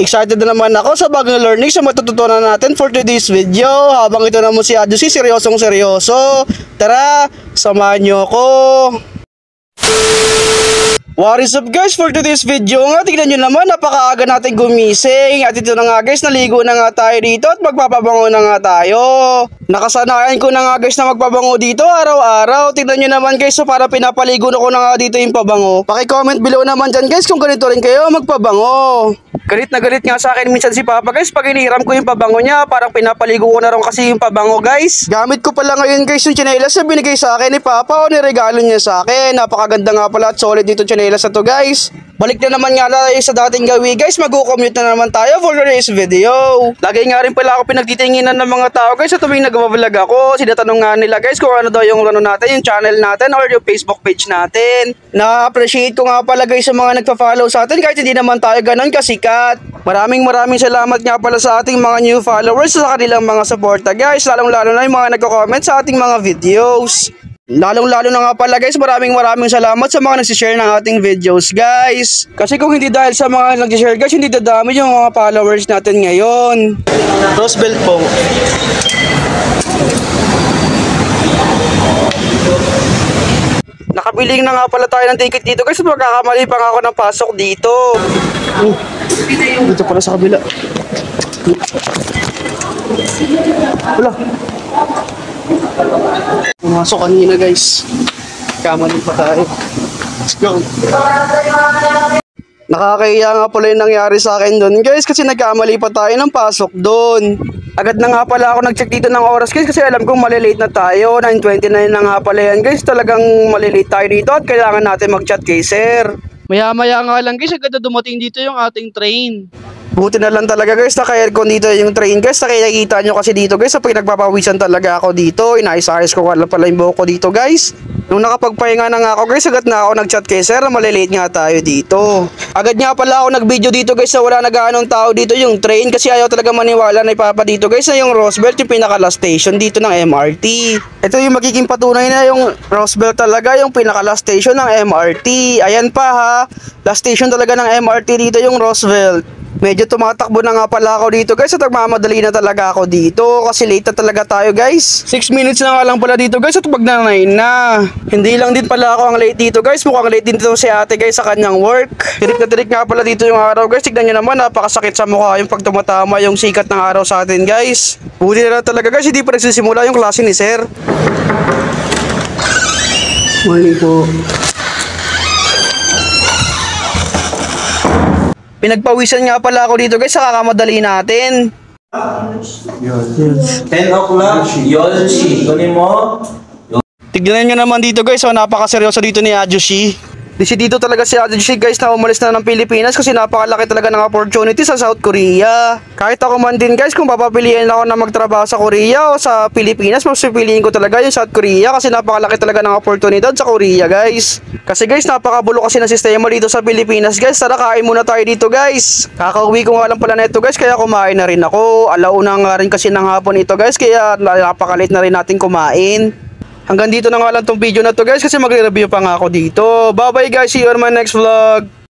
Excited na naman ako sa bagong learning sa matututunan natin for today's video. Habang ito naman si Adjusi, seryosong seryoso. Tara, samahan nyo ako. What is up guys, for today's video nga, tignan nyo naman, napakaaga natin gumising. At ito na nga guys, naligo na nga tayo dito at magpapabango na nga tayo. Nakasanayan ko na nga guys na magpabango dito araw-araw. Tignan nyo naman guys, so para pinapaligo na ko na nga dito yung pabango. Paki-comment below naman dyan guys kung ganito rin kayo magpabango. Galit na galit nga sa akin minsan si Papa guys pag inihiram ko yung pabango niya. Parang pinapaligo ko na rin kasi yung pabango guys. Gamit ko pala ngayon guys yung tsinelas na binigay sa akin ni Papa o niregalo niya sa akin. Napakaganda nga pala at solid dito tsinelas na to guys. Balik na naman nga tayo sa dating gawi guys. Mag-commute na naman tayo for today's video. Lagi nga rin pala ako pinagtitinginan ng mga tao guys sa tuwing nag-vlog ako. Sinatanong nga nila guys kung ano daw yung natin, yung channel natin or yung Facebook page natin. Na-appreciate ko nga pala guys sa mga nagpa-follow sa atin kahit hindi naman tayo ganun kasikat. Maraming salamat nga pala sa ating mga new followers sa kanilang mga suporta guys. Lalong-lalo na yung mga nagko-comment sa ating mga videos. Lalong-lalo na nga pala guys, maraming salamat sa mga nagsishare ng ating videos guys. Kasi kung hindi dahil sa mga nagsishare guys, hindi dadami yung mga followers natin ngayon. Rosebell po. Nakabiling na nga pala tayo ng ticket dito guys. Magkakamali pa nga ako ng pasok dito. Dito pala sa kabila. Wala. Pumasok kanina guys. Kamali pa tayo. Let's go. Nakakahiya nga pala yung nangyari sa akin doon guys kasi nagkamali pa tayo ng pasok doon. Agad na nga pala ako nag-check dito ng oras guys kasi alam kong malilate na tayo. 9:29 na nga pala yan guys. Talagang malilate tayo dito at kailangan natin mag-chat kay sir. Maya-maya nga lang guys, agad na dumating dito yung ating train. Buti na lang talaga guys, naka-aircon dito yung train guys. Nakikita nyo kasi dito guys, sa pinagpapawisan talaga ako dito. Inayos-ayos ko pala yung buhok ko dito guys. Nung nakapagpahinga na nga ako guys, agad na ako nag-chat kay sir, malilate nga tayo dito. Agad nga pala ako nag-video dito guys na wala nag-aanong tao dito yung train. Kasi ayaw talaga maniwala na ipapa dito guys na yung Roosevelt yung pinaka-last station dito ng MRT. Ito yung magiging patunay na yung Roosevelt talaga yung pinaka-last station ng MRT. Ayan pa ha, last station talaga ng MRT dito yung Roosevelt. Medyo tumatakbo na nga pala ako dito guys at nagmamadali na talaga ako dito kasi late na talaga tayo guys. 6 minutes na nga lang pala dito guys at magnanay na. Hindi lang din pala ako ang late dito guys, mukhang late din dito si ate guys sa kanyang work. Tirik na tirik nga pala dito yung araw guys, tignan nyo naman napakasakit sa mukha yung pag tumatama yung sikat ng araw sa atin guys. Buti na talaga guys, hindi pa nagsisimula yung klase ni sir. Morning po. Pinagpawisan nga pala ako dito guys sa kakamadali natin. 10 o'clock, Yolchi. Kunin mo. Tignan nyo naman dito guys, so napakaseryoso dito ni Adjusi. Dito talaga si Adjusi guys na umalis na ng Pilipinas kasi napakalaki talaga ng opportunity sa South Korea. Kahit ako man din guys, kung papapiliin ako na magtrabaho sa Korea o sa Pilipinas, mas pipiliin ko talaga yung South Korea kasi napakalaki talaga ng oportunidad sa Korea guys. Kasi guys, napakabulo kasi ng sistema dito sa Pilipinas guys. Tara, kain muna tayo dito guys. Kakauwi ko nga lang pala neto guys, kaya kumain na rin ako. Alauna nga rin kasi ng hapon ito guys, kaya napakalit na rin natin kumain. Hanggang dito na nga lang tong video na to guys kasi magre-review pa nga ako dito. Bye bye guys, see you on my next vlog.